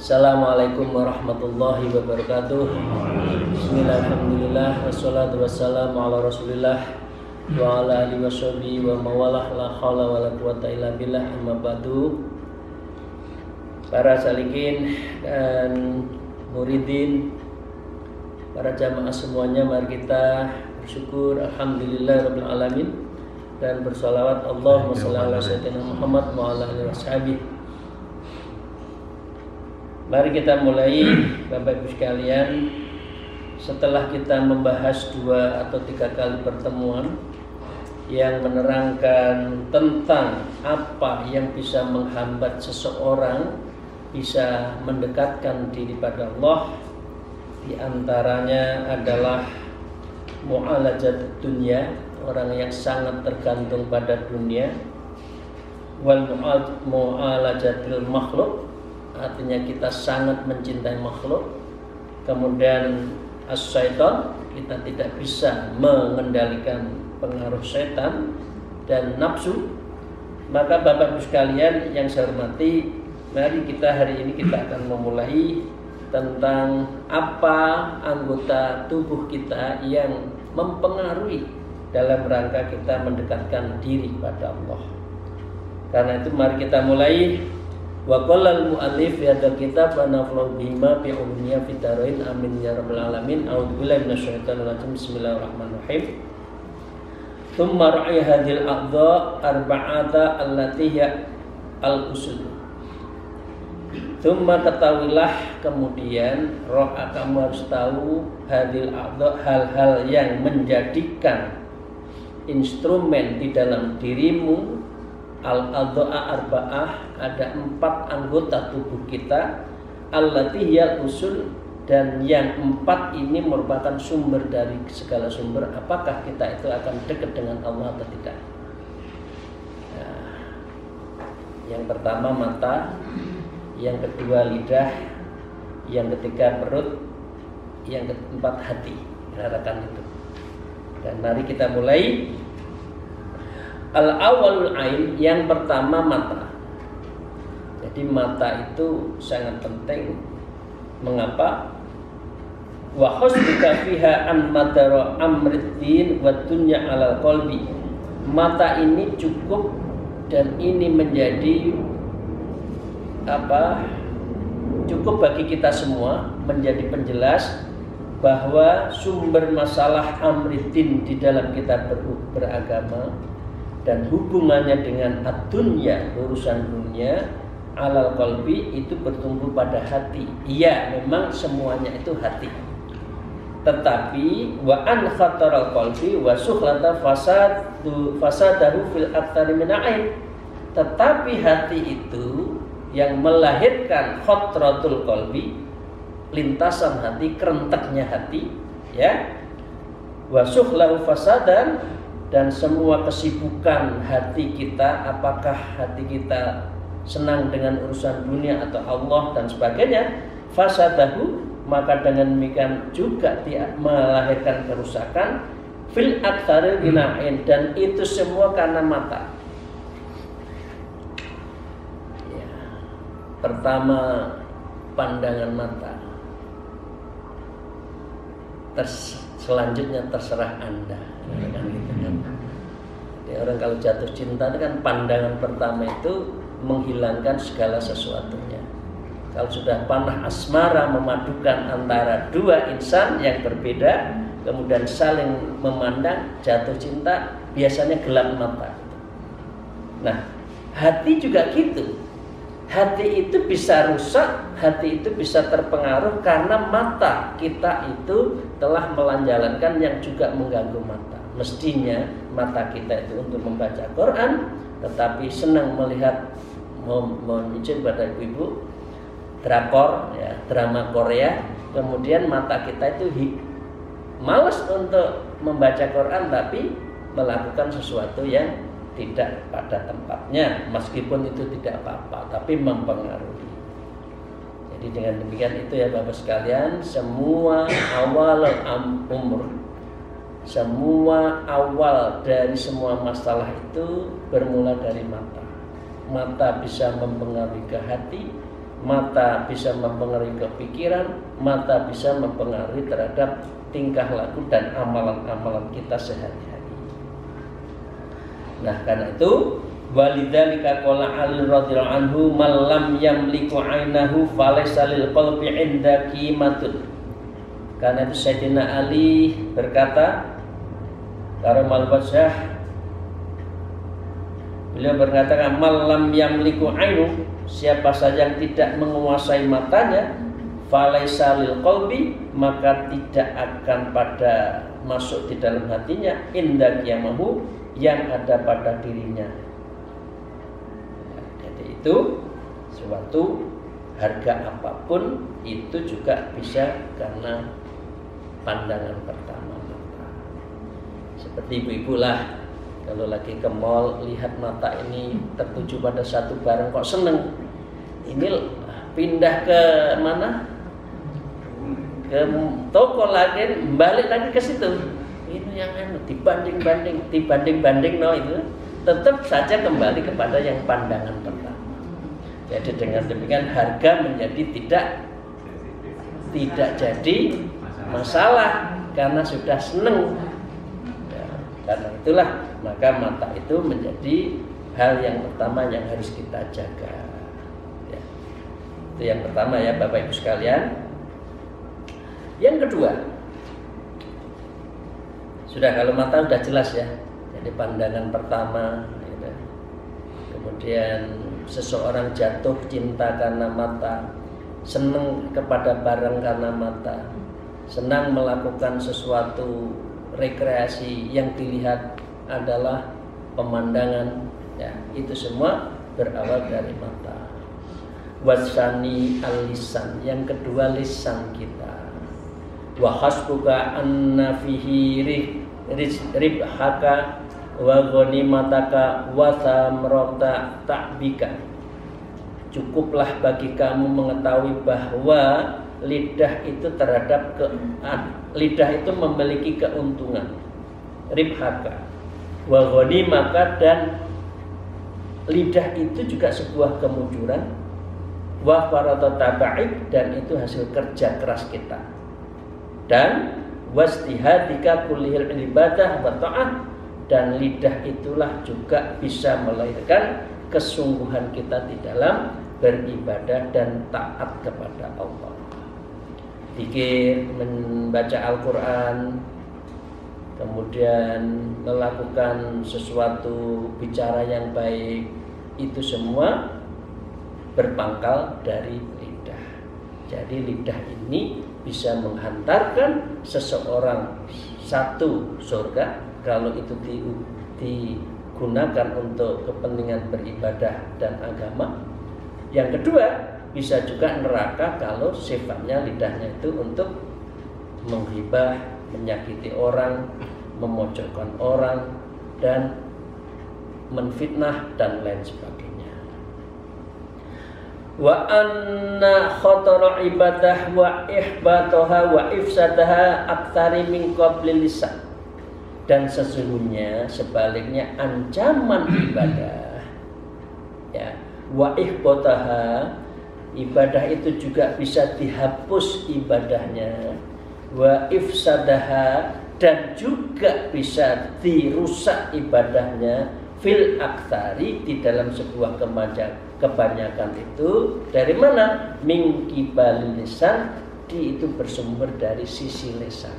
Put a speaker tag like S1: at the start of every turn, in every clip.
S1: Assalamualaikum warahmatullahi wabarakatuh. Bismillahirrahmanirrahim. Wassalatu wassalamu ala rasulillah wa ala alihi washabihi wa mawalah, la haula wala quwata illa billah, amma ba'du. Para salikin dan muridin, para jamaah semuanya, mari kita bersyukur alhamdulillahirabbil alamin dan bersalawat Allahumma shalli ala sayyidina Muhammad wa ala alihi washabihi. Mari kita mulai, Bapak Ibu sekalian. Setelah kita membahas 2 atau 3 kali pertemuan yang menerangkan tentang apa yang bisa menghambat seseorang bisa mendekatkan diri pada Allah, di antaranya adalah mu'alajat dunia, orang yang sangat tergantung pada dunia, wal mu'alajatil makhluk, artinya kita sangat mencintai makhluk. Kemudian as-syaitan, kita tidak bisa mengendalikan pengaruh setan, dan nafsu. Maka Bapak Ibu sekalian yang saya hormati, mari kita hari ini kita akan memulai tentang apa anggota tubuh kita yang mempengaruhi dalam rangka kita mendekatkan diri pada Allah. Karena itu mari kita mulai. Wa qala al-mu'allif fi hadzal kitab wa nafa'u bima fi umniya fi darain, amin ya rabbal alamin. A'udzubillahi minasyaitonir rajim. Bismillahirrahmanirrahim. Tsumma ra'i hadhil a'dha arba'ata allati hiya al-usul. Tsumma ketahuilah, kemudian ro'a, kamu harus tahu, hadhil a'dha, hal-hal yang menjadikan instrumen di dalam dirimu. Al-adha'a arba'ah, ada 4 anggota tubuh kita, allati hiyal usul, dan yang 4 ini merupakan sumber dari segala sumber. Apakah kita itu akan dekat dengan Allah atau tidak? Nah, yang pertama mata, yang kedua lidah, yang ketiga perut, yang keempat hati. Katakan itu. Dan mari kita mulai. Al-awwalul ain, yang pertama mata. Jadi mata itu sangat penting. Mengapa? Wa husbika fiha an madara amriddin wa dunya alal qalbi. Mata ini cukup, dan ini menjadi cukup bagi kita semua, menjadi penjelas bahwa sumber masalah amriddin di dalam kita beragama dan hubungannya dengan ad-dunya, urusan dunia, alal qalbi, itu bertumbuh pada hati. Iya, memang semuanya itu hati. Tetapi wa an khataral qalbi wa sukhlata fasadahu fil aktsari min ain. Tetapi hati itu yang melahirkan khatratul qalbi, lintasan hati, kerentaknya hati, ya. Wa sukhlahu fasadan, dan semua kesibukan hati kita, apakah hati kita senang dengan urusan dunia atau Allah dan sebagainya, fasadahu, maka dengan demikian juga dia melahirkan kerusakan fil aktsari ghinain, dan itu semua karena mata. Ya. Pertama, pandangan mata. Selanjutnya terserah Anda. Kan gitu kan. Jadi orang kalau jatuh cinta itu kan pandangan pertama itu menghilangkan segala sesuatunya. Kalau sudah panah asmara, memadukan antara 2 insan yang berbeda, kemudian saling memandang, jatuh cinta, biasanya gelap mata. Nah, hati juga gitu. Hati itu bisa rusak, hati itu bisa terpengaruh karena mata kita itu telah melanjalankan yang juga mengganggu mata. Mestinya mata kita itu untuk membaca Quran, tetapi senang melihat, mohon izin pada ibu-ibu, drakor, ya, drama Korea. Kemudian mata kita itu malas untuk membaca Quran tapi melakukan sesuatu yang tidak pada tempatnya, meskipun itu tidak apa-apa, tapi mempengaruhi. Jadi dengan demikian itu ya Bapak sekalian, semua awal umur, semua awal dari semua masalah itu bermula dari mata. Mata bisa mempengaruhi ke hati, mata bisa mempengaruhi ke pikiran, mata bisa mempengaruhi terhadap tingkah laku dan amalan-amalan kita sehari-hari. Nah, karena itu walidzalika qala Ali radhiyallahu anhu man lam yamliku ainahu falaysa lil qalbi inda qimatun. Karena itu Sayyidina Ali berkata, karamal wajh, beliau berkata, man lam yamliku ainu, siapa saja yang tidak menguasai matanya, falaysa lil qalbi, maka tidak akan pada masuk di dalam hatinya inda qiyamahu, yang ada pada dirinya. Jadi itu suatu harga apapun itu juga bisa karena pandangan pertama mata. Seperti ibu-ibu lah, kalau lagi ke mall lihat mata ini tertuju pada satu barang kok seneng, ini pindah ke mana? Ke toko lagi, balik lagi ke situ. Ini yang dibanding no, itu tetap saja kembali kepada yang pandangan pertama. Jadi dengan demikian harga menjadi tidak jadi masalah karena sudah seneng. Ya, karena itulah maka mata itu menjadi hal yang pertama yang harus kita jaga. Ya. Itu yang pertama ya Bapak Ibu sekalian. Yang kedua, sudah kalau mata sudah jelas ya, jadi pandangan pertama gitu. Kemudian seseorang jatuh cinta karena mata, senang kepada barang karena mata, senang melakukan sesuatu rekreasi yang dilihat adalah pemandangan ya, itu semua berawal dari mata. Wasani al-lisan, yang kedua lisan kita. Wa hasbuka anna fihi ribhaka wa ghanimataka wa thamrata ta'bika. Cukuplah bagi kamu mengetahui bahwa lidah itu lidah itu memiliki keuntungan. Ribhaka wa ghanimaka, dan lidah itu juga sebuah kemujuran. Wa farata taba'ik, dan itu hasil kerja keras kita. Dan wastihadika kullihil ibadah wa ta'ah, dan lidah itulah juga bisa melahirkan kesungguhan kita di dalam beribadah dan taat kepada Allah. Zikir, membaca Al-Quran, kemudian melakukan sesuatu bicara yang baik, itu semua berpangkal dari lidah. Jadi lidah ini bisa menghantarkan seseorang satu surga kalau itu digunakan untuk kepentingan beribadah dan agama. Yang kedua, bisa juga neraka kalau sifatnya lidahnya itu untuk menghibah, menyakiti orang, memojokkan orang, dan menfitnah dan lain sebagainya. Wa anna khatara ibadah wa ihbataha wa ifsadaha aktsari min qabli lisan, dan sesungguhnya sebaliknya ancaman ibadah ya, wa ihbataha, ibadah itu juga bisa dihapus ibadahnya, wa ifsadaha, dan juga bisa dirusak ibadahnya, fil aktsari, di dalam sebuah kebanyakan itu dari mana? Min qibal lisan, itu bersumber dari sisi lisan.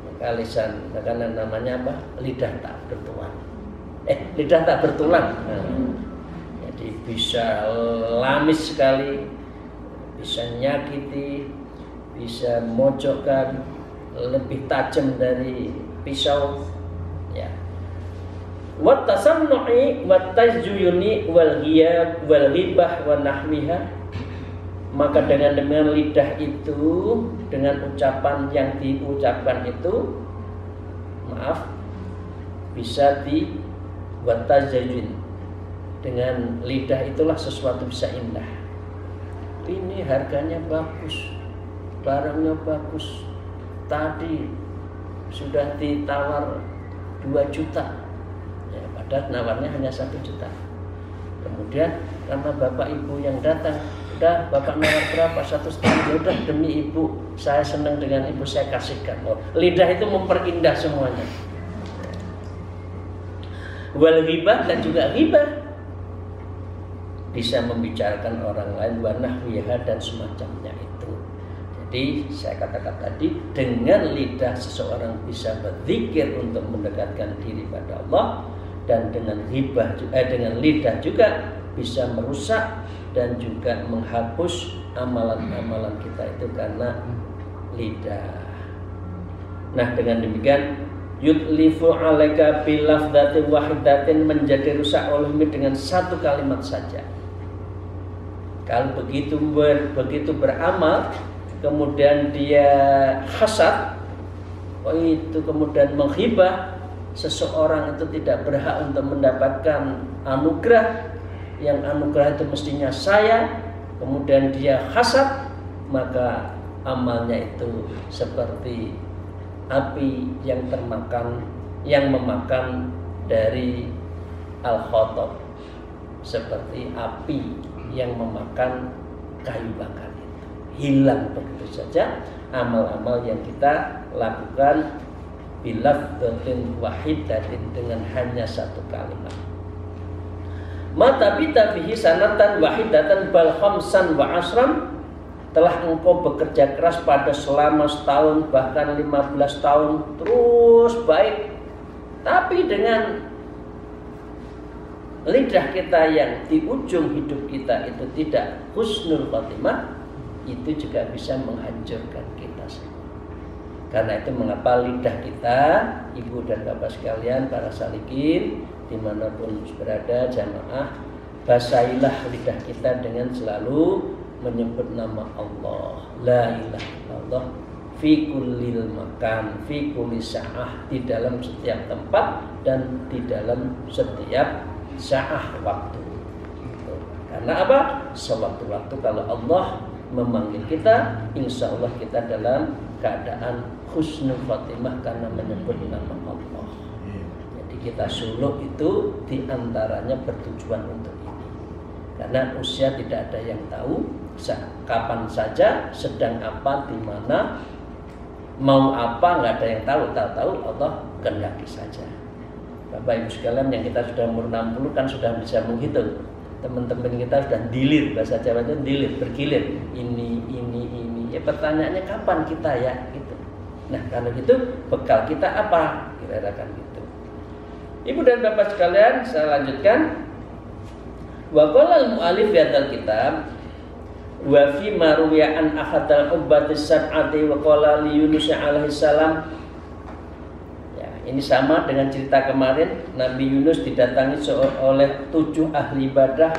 S1: Maka lisan, karena namanya apa? Lidah tak bertulang. Lidah tak bertulang. Jadi bisa lamis sekali, bisa nyakiti, bisa mojokkan, lebih tajam dari pisau. Ya. Wa tasannu'i wa tajuyuni wal ghiyab wal ghibah wa nahwiha, maka dengan lidah itu dengan ucapan yang diucapkan itu, maaf, bisa dibuat tazayyun. Dengan lidah itulah sesuatu bisa indah. Ini harganya bagus, barangnya bagus, tadi sudah ditawar 2 juta, ya, padahal nawarnya hanya 1 juta. Kemudian karena bapak ibu yang datang, udah bapak nawar berapa, 1,5, ya udah demi ibu, saya senang dengan ibu, saya kasihkan. Oh, lidah itu memperindah semuanya. Wal ghibah, dan juga ghibah, bisa membicarakan orang lain, wa nahwiha, dan semacamnya itu. Jadi saya katakan tadi, dengan lidah seseorang bisa berzikir untuk mendekatkan diri pada Allah, dan dengan ghibah, dengan lidah juga bisa merusak dan juga menghapus amalan-amalan kita itu karena lidah. Nah, dengan demikian yutlifu alaika bilafdati wahidatin, menjadi rusak olehmu dengan 1 kalimat saja. Kalau begitu beramal, kemudian dia hasad, itu kemudian menghibah, seseorang itu tidak berhak untuk mendapatkan anugerah, yang anugerah itu mestinya saya, kemudian dia hasad, maka amalnya itu seperti api yang memakan dari al-khotob, seperti api yang memakan kayu bakar itu. Hilang begitu saja amal-amal yang kita lakukan bilafdatin wahidatin, dengan hanya 1 kalimat. Mata bita fihi sanatan wahidatan bal khamsan wa asram, telah engkau bekerja keras pada selama 1 tahun, bahkan 15 tahun, terus baik, tapi dengan lidah kita yang di ujung hidup kita itu tidak husnul khotimah, itu juga bisa menghancurkan kita semua. Karena itu mengapa lidah kita, ibu dan bapak sekalian, para salikin, dimanapun berada, jamaah, basahilah lidah kita dengan selalu menyebut nama Allah, la ilaha illallah, fi kullil makan, fi kulli sa'ah, di dalam setiap tempat dan di dalam setiap sa'ah waktu. Karena apa? Sewaktu-waktu kalau Allah memanggil kita, insya Allah kita dalam keadaan husnul khotimah karena menyebut nama Allah. Jadi kita suluk itu diantaranya bertujuan untuk ini. Karena usia tidak ada yang tahu, kapan saja, sedang apa, di mana, mau apa, nggak ada yang tahu Allah kehendaki saja. Bapak Ibu sekalian yang kita sudah umur 60 kan sudah bisa menghitung. Teman-teman kita sudah dilir, bahasa Jawa itu dilir, bergilir. Ini. Ya pertanyaannya kapan kita ya gitu. Nah, kalau gitu bekal kita apa? Kira-kira kan gitu. Ibu dan Bapak sekalian, saya lanjutkan. Wa qala al-mu'allif fi hadzal kitab wa fi ma ruwiya an ahadal ubbatis sab'ati wa qala li Yunus alaihi salam. Ini sama dengan cerita kemarin, Nabi Yunus didatangi oleh 7 ahli ibadah.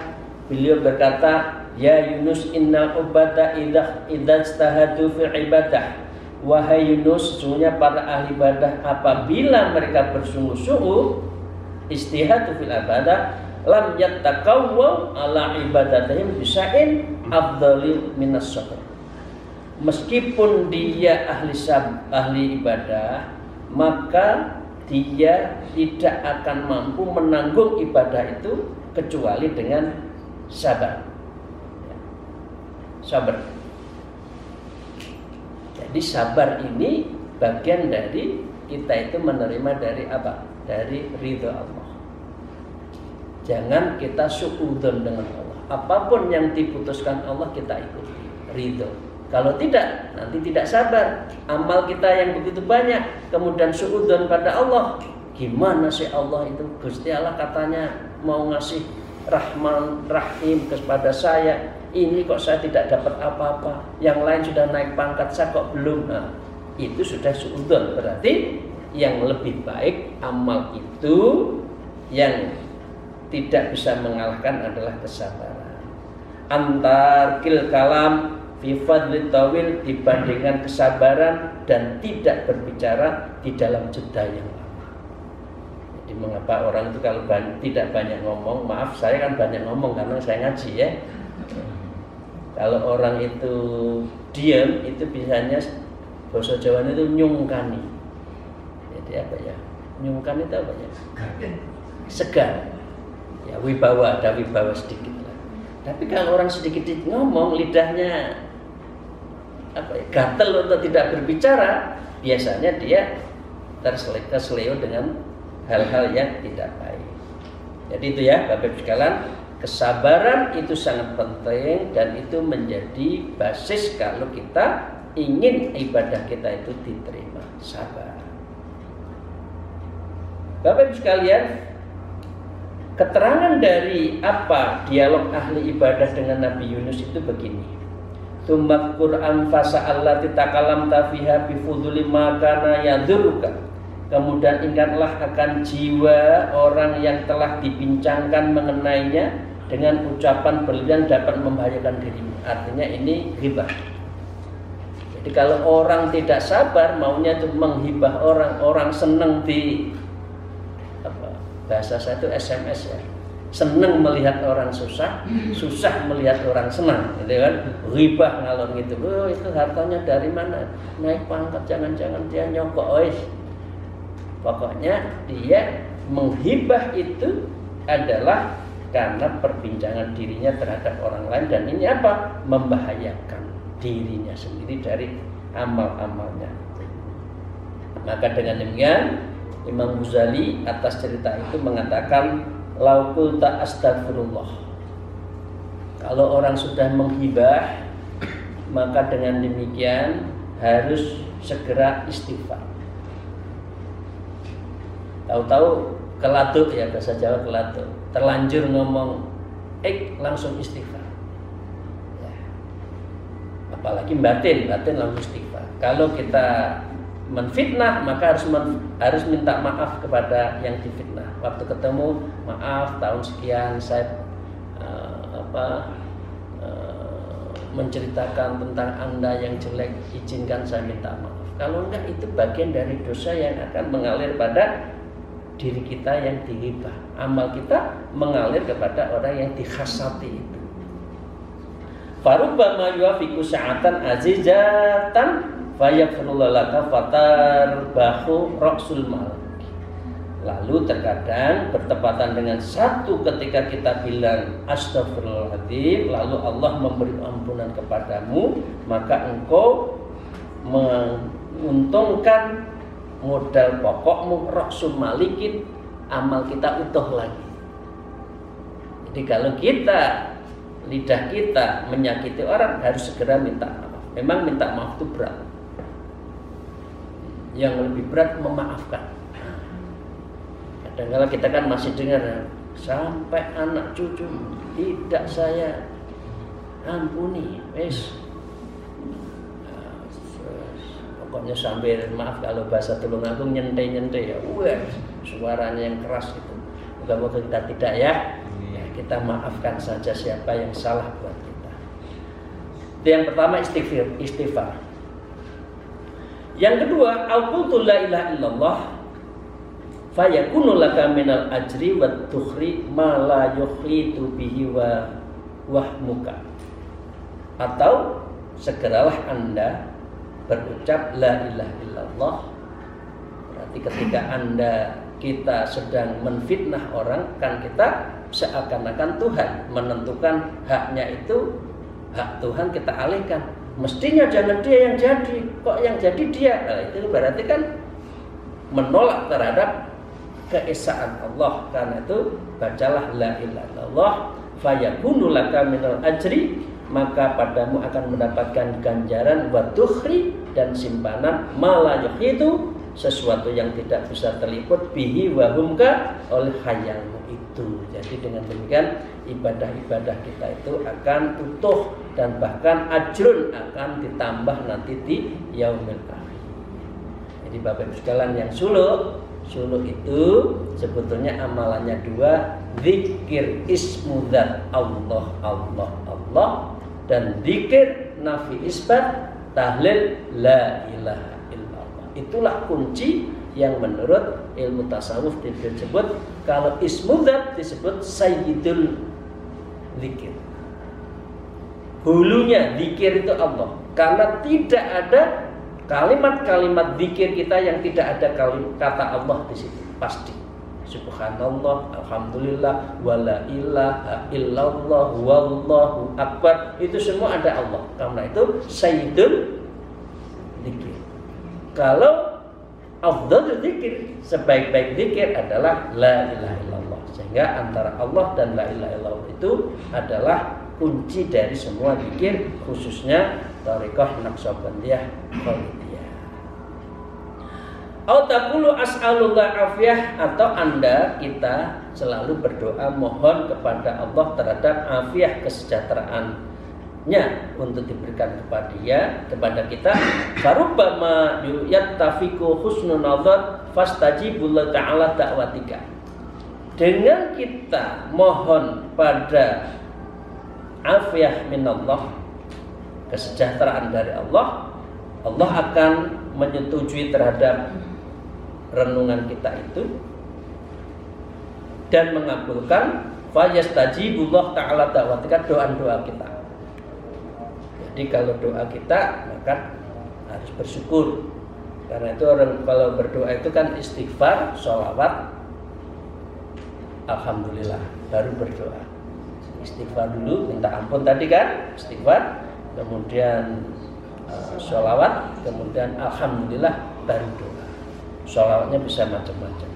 S1: Beliau berkata, ya Yunus, innal ubada idza ijtahadu fi ibadah. Wahai Yunus, sesungguhnya para ahli ibadah apabila mereka bersungguh-sungguh istihadu fil ibadah, lam yattaqawwa ala ibadatihim bisain afdali minas sabr. Meskipun dia ahli ibadah, maka dia tidak akan mampu menanggung ibadah itu kecuali dengan sabar. Sabar. Jadi sabar ini bagian dari kita itu menerima dari apa? Dari ridha Allah. Jangan kita suudzon dengan Allah. Apapun yang diputuskan Allah kita ikuti, ridha. Kalau tidak, nanti tidak sabar. Amal kita yang begitu banyak, kemudian suudzon pada Allah. Gimana sih Allah itu? Gusti Allah katanya mau ngasih Rahman Rahim kepada saya. Ini kok saya tidak dapat apa-apa. Yang lain sudah naik pangkat, saya kok belum. Nah, itu sudah suudzon. Berarti yang lebih baik amal itu yang tidak bisa mengalahkan adalah kesabaran. Antar kil kalam fi fadli tawil, dibandingkan kesabaran dan tidak berbicara di dalam jeda yang lama. Jadi mengapa orang itu kalau tidak banyak ngomong, maaf saya kan banyak ngomong karena saya ngaji ya. Kalau orang itu diam itu biasanya bahasa Jawa itu nyungkani. Jadi apa ya? Nyungkan itu apa ya? Segan. Ya wibawa, ada wibawa sedikit lah. Tapi kalau orang sedikit ngomong, lidahnya apa ya, gatel untuk tidak berbicara, biasanya dia terseleo dengan hal-hal yang tidak baik. Jadi itu ya Bapak Ibu sekalian, kesabaran itu sangat penting dan itu menjadi basis kalau kita ingin ibadah kita itu diterima. Sabar. Bapak Ibu sekalian, keterangan dari apa dialog ahli ibadah dengan Nabi Yunus itu begini. Tsumma Qur'an fasa'allati takalamta fiha bi fuduli ma kana yadurruka. Kemudian ingatlah akan jiwa orang yang telah dibincangkan mengenainya dengan ucapan berlebihan dapat membahayakan dirimu. Artinya ini ghibah. Jadi kalau orang tidak sabar maunya itu menghibah orang senang di bahasa saya itu SMS ya, seneng melihat orang susah, susah melihat orang senang, gitu kan? Ghibah ngalor gitu, oh itu hartanya dari mana? Naik pangkat, jangan-jangan dia nyokok, pokoknya dia menghibah itu adalah karena perbincangan dirinya terhadap orang lain dan ini apa? Membahayakan dirinya sendiri dari amal-amalnya. Maka dengan demikian Imam Ghazali atas cerita itu mengatakan lau qulta astagfirullah. Kalau orang sudah menghibah maka dengan demikian harus segera istighfar. Tahu-tahu kelatuk ya, bahasa Jawa kelatuk, terlanjur ngomong langsung istighfar ya. Apalagi batin langsung istighfar. Kalau kita menfitnah maka harus minta maaf kepada yang difitnah. Waktu ketemu, maaf tahun sekian saya menceritakan tentang Anda yang jelek, izinkan saya minta maaf. Kalau enggak itu bagian dari dosa yang akan mengalir pada diri kita yang dihibah. Amal kita mengalir kepada orang yang dikhasati itu. Farubbama yuafiqu sa'atan azizatan fayaqululaka fatar bahu roksul mal. Lalu terkadang bertepatan dengan satu ketika kita bilang astagfirullahaladzim, lalu Allah memberi ampunan kepadamu, maka engkau menguntungkan modal pokokmu roksul malikin, amal kita utuh lagi. Jadi kalau kita lidah kita menyakiti orang harus segera minta maaf. Memang minta maaf itu berat. Yang lebih berat memaafkan. Kadang-kadang kita kan masih dengar sampai anak cucu tidak saya ampuni, pokoknya sambil maaf kalau bahasa Tulungagung nyentai-nyentai ya, suaranya yang keras itu. Moga-moga kita tidak ya. Kita maafkan saja siapa yang salah buat kita. Itu yang pertama istighfar. Yang kedua, aqultu la ilaha illallah fayakunu laka minal ajri wat tukhri ma la yukhlitu bihi wa wahmuka. Atau segeralah Anda berucap la ilaha illallah. Berarti ketika kita sedang menfitnah orang, kan kita seakan-akan Tuhan menentukan haknya itu, hak Tuhan kita alihkan. Mestinya jangan dia yang jadi, kok yang jadi dia. Nah, itu berarti kan menolak terhadap keesaan Allah. Karena itu bacalah la ilaha illallah fayakunu laka minal ajri, maka padamu akan mendapatkan ganjaran wa tukhri dan simpanan malayuh itu sesuatu yang tidak bisa terliput bihi wa humka oleh khayalmu itu. Jadi dengan demikian ibadah-ibadah kita itu akan utuh dan bahkan ajrun akan ditambah nanti di yaumil akhir. Jadi Bapak Ibu sekalian yang suluk itu sebetulnya amalannya dua, zikir ismudzat Allah dan zikir nafi isbat, tahlil la ilaha illallah. Itulah kunci yang menurut ilmu tasawuf disebut, kalau ismu dzat disebut sayyidul zikir. Hulunya zikir itu Allah, karena tidak ada kalimat-kalimat zikir kita yang tidak ada kata Allah di situ. Pasti subhanallah, alhamdulillah, wala ilaha illallah, wallahu akbar, itu semua ada Allah. Karena itu sayyidul zikir. Kalau afdhalul zikir, sebaik-baik zikir adalah la ilaha illallah. Sehingga antara Allah dan la ilaha illallah itu adalah kunci dari semua zikir, khususnya thariqah Naqsyabandiyah Khalidiyah. Au taqulu as'alullah afiyah, atau Anda kita selalu berdoa mohon kepada Allah terhadap afiyah, kesejahteraannya untuk diberikan kepada kita. Farubbama yattafiqu husnun nazar fastajibullah ta'ala da'watika. Dengan kita mohon pada afiyah minallah, kesejahteraan dari Allah, Allah akan menyetujui terhadap renungan kita itu dan mengabulkan fayastajibullah ta'ala da'watika, doa-doa kita. Jadi kalau doa kita maka harus bersyukur. Karena itu orang kalau berdoa itu kan istighfar, sholawat, alhamdulillah, baru berdoa. Istighfar dulu, minta ampun tadi kan, istighfar, kemudian sholawat, kemudian alhamdulillah, baru doa. Sholawatnya bisa macam-macam.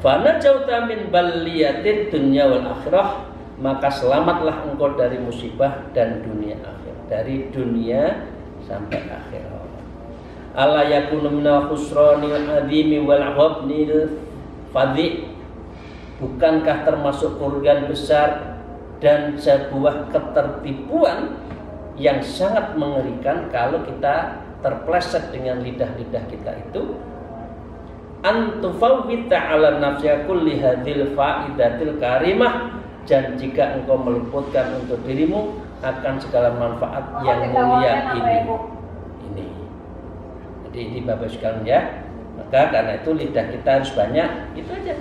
S1: Fana jauta min baliyatid dunya wal akhirah, maka selamatlah engkau dari musibah dan dunia akhir, dari dunia sampai akhirat. Alla yakunu minal khusranil azimi wal ghabnil fadhi, bukankah termasuk kerugian besar dan sebuah ketertipuan yang sangat mengerikan kalau kita terpleset dengan lidah-lidah kita itu, antufawwita ala nafsika kulli hadhil faidatil karimah, dan jika engkau meluputkan untuk dirimu akan segala manfaat yang mulia ini. Jadi ini Bapak sekalian ya, maka karena itu lidah kita harus banyak, itu aja.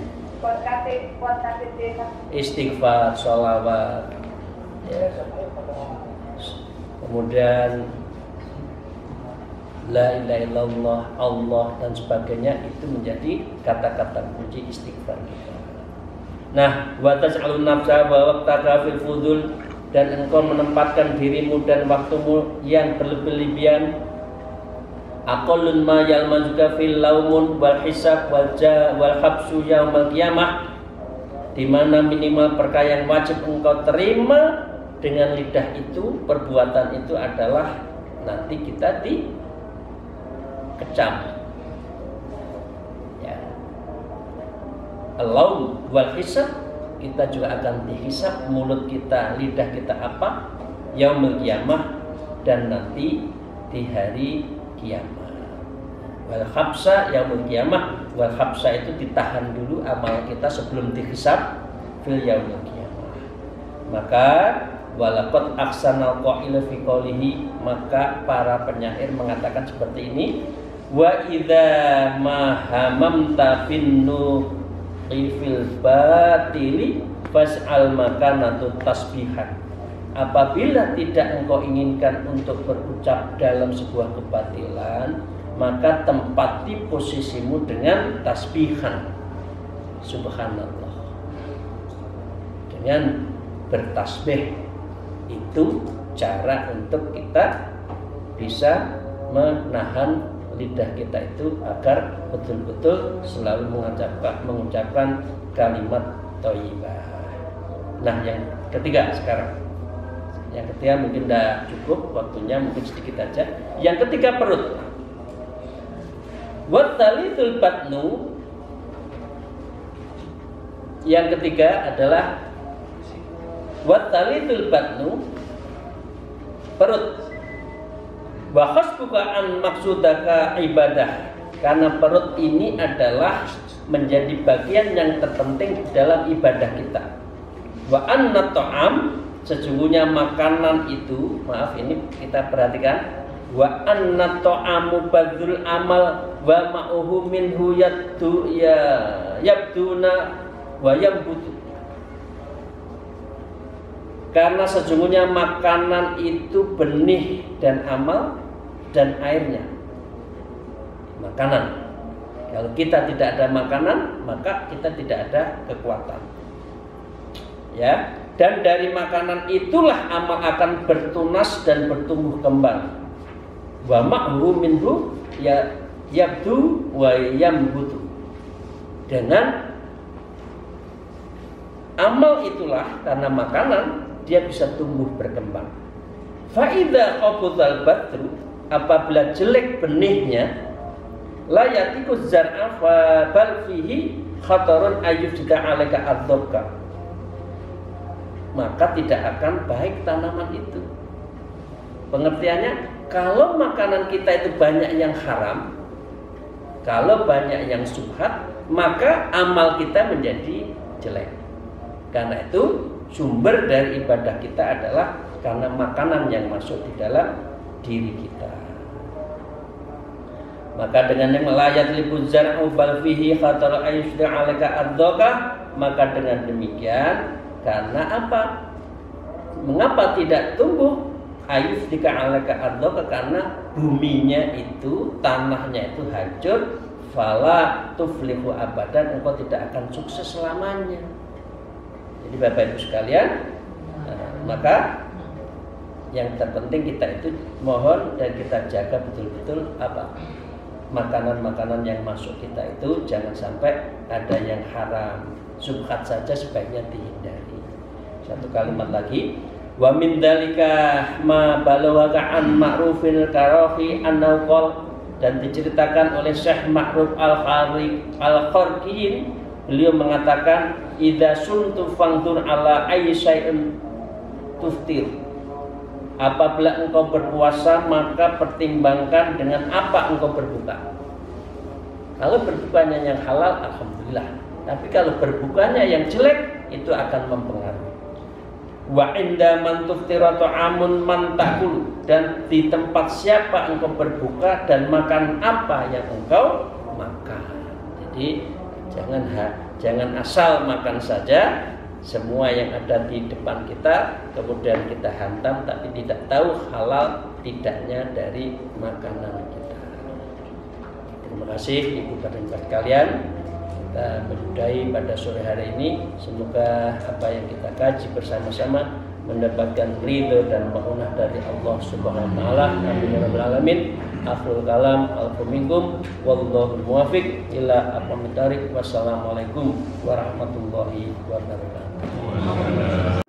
S1: Istighfar, sholawat, ya. Kemudian la ilaha illallah, Allah dan sebagainya, itu menjadi kata-kata kunci istighfar kita. Nah, wa taj'alun nafsa wa waqtaka fil fudul, dan engkau menempatkan dirimu dan waktumu yang berlebihan. Aqallun ma yalmazuka fil laumun wal hisab wal habsu yaumal qiyamah, di mana minimal perkara yang wajib engkau terima dengan lidah itu, perbuatan itu adalah nanti kita dikecam. Ya. Al-laum wal hisab, kita juga akan dihisab mulut kita, lidah kita apa, yaumul qiyamah, dan nanti di hari kiamat. Wal habsa yaumul qiyamah, wal habsa itu ditahan dulu amal kita sebelum dihisab fil yaumul qiyamah. Maka walaqad ahsanal qaila fi qoulihi, maka para penyair mengatakan seperti ini, wa idza ma hamamta bin fil batili fas'al makanatu tasbihan. Apabila tidak engkau inginkan untuk berucap dalam sebuah kebatilan, maka tempati posisimu dengan tasbihan. Subhanallah. Dengan bertasbih, itu cara untuk kita bisa menahan lidah kita itu agar betul-betul selalu mengucapkan kalimat thayyibah. Nah, yang ketiga sekarang. Yang ketiga mungkin tidak cukup waktunya, mungkin sedikit aja. Yang ketiga perut. Wattalithul batnu. Yang ketiga adalah wattalithul batnu, perut. Wa khasbuka an maksudaka ibadah, karena perut ini adalah menjadi bagian yang terpenting dalam ibadah kita. Wa anna ta'am sesungguhnya makanan itu, maaf ini kita perhatikan, wa anna ta'amu badrul amal wa ma'uhu minhu yabduna wa yambutu. Karena sesungguhnya makanan itu benih dan amal dan airnya. Makanan. Kalau kita tidak ada makanan, maka kita tidak ada kekuatan. Ya, dan dari makanan itulah amal akan bertunas dan bertumbuh kembang. Wa ma'hu minhu yabdu wa yambutu. Dengan amal itulah, karena makanan, dia bisa tumbuh berkembang. Fa idza qabudzal badru, apabila jelek benihnya, la yatiku zar'a fa bal fihi khatarun ayyujda 'alaika adzabka, maka tidak akan baik tanaman itu. Pengertiannya, kalau makanan kita itu banyak yang haram, kalau banyak yang syubhat, maka amal kita menjadi jelek. Karena itu sumber dari ibadah kita adalah karena makanan yang masuk di dalam diri kita. Maka dengan yang melayat libuz zar'u bal fihi khatar ayyusda 'alaika adzaka, maka dengan demikian, karena apa? Mengapa tidak tumbuh? Ayyusda 'alaika adzaka, karena buminya itu, tanahnya itu hancur, fala tuflihu abadan, engkau tidak akan sukses selamanya. Jadi Bapak Ibu sekalian, maka yang terpenting kita itu mohon dan kita jaga betul-betul apa? Makanan-makanan yang masuk kita itu jangan sampai ada yang haram. Syubhat saja sebaiknya dihindari. Satu kalimat lagi, wa min dzalika ma balawaka an ma'rufil karahi an-nawqal, dan diceritakan oleh Syekh Ma'ruf Al-Kharqiyin, beliau mengatakan, idza suntu fangdur ala ayyi syai'in tuftir, apabila engkau berpuasa maka pertimbangkan dengan apa engkau berbuka. Kalau berbukanya yang halal, alhamdulillah. Tapi kalau berbukanya yang jelek, itu akan mempengaruhi. Wa inda man tuftira ta'amun man ta'kul, dan di tempat siapa engkau berbuka dan makan apa yang engkau makan. Jadi jangan asal makan saja semua yang ada di depan kita, kemudian kita hantam tapi tidak tahu halal tidaknya dari makanan kita. Terima kasih Ibu dan Bapak sekalian. Kita menyudahi pada sore hari ini. Semoga apa yang kita kaji bersama-sama mendapatkan ridho dan maunah dari Allah Subhanahu wa taala. Amin ya rabbal alamin. Akhirul kalam, alaikum wallahu muwaffiq ila aqwamit thariq. Wassalamualaikum warahmatullahi wabarakatuh.